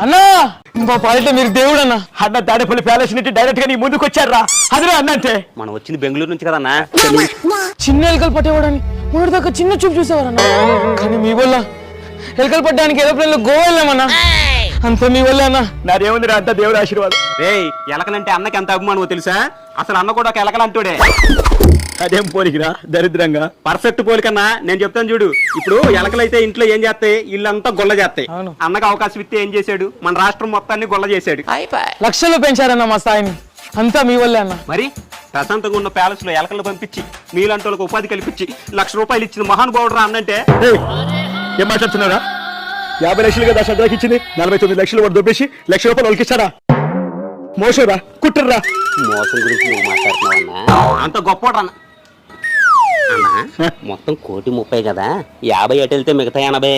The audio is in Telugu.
అన్నా మా పాలిట మీరు దేవుడు అన్న. అన్న తాడేపల్లి ప్యాలెస్ నుండి డైరెక్ట్ గా నీ ముందుకు వచ్చారా? అదిరా అన్న అంటే. మనం వచ్చింది బెంగళూరు నుంచి కదన్నా. చిన్న ఎలుకలు పట్టేవాడని మొదటి దాకా చిన్న చూపు చూసేవారన్నా. కానీ మీ వల్ల ఎలుకలు పట్టడానికి ఏరోప్లేన్ లో గోవా వెళ్ళామన్నా. అంత మీ వల్ల అన్న. నాదేముంది అంత దేవుడి ఆశీర్వాదం. రేయ్ ఎలకలంటే అన్నకి ఎంత అభిమానమో తెలుసా? అసలు అన్న కూడా ఒక ఎలకలంటోడే. అదేం పోలికిరా దరిద్రంగా. పర్ఫెక్ట్ పోలికన్నా. నేను చెప్తాను చూడు. ఇప్పుడు ఎలకలైతే ఇంట్లో ఏం చేస్తాయి? ఇల్లంతా గొల్ల చేస్తాయి. అవును. అన్నకు అవకాశం ఇస్తే ఏం చేశాడు? మన రాష్ట్రం మొత్తాన్ని గొల్ల చేశాడు. లక్షలు పెంచారన్న మా స్థాయిని. అంతా మీ వల్లే అన్న. మరి ప్రశాంతంగా ఉన్న ప్యాలెస్ లో ఎలకలు పంపించి మీలాంటి వాళ్ళకి ఉపాధి కల్పించి ₹1,00,000 ఇచ్చిన మహానుభావుడు రా అన్నంటే. ఏం మాట్లాడుతున్నారా? 50 లక్షలు కదా సంతకి ఇచ్చింది. 49 లక్షలు వాడు దొబ్బేసి ₹1,00,000 వాళ్ళకి ఇచ్చారా? మోసరా కుట్టర్రా. మోసం గురించి నువ్వు మాట్లాడుతున్నావన్నా. అంత గొప్పోడు అన్న. మొత్తం 1,30,00,000 కదా, 50 అటు వెళ్తే మిగతా 80.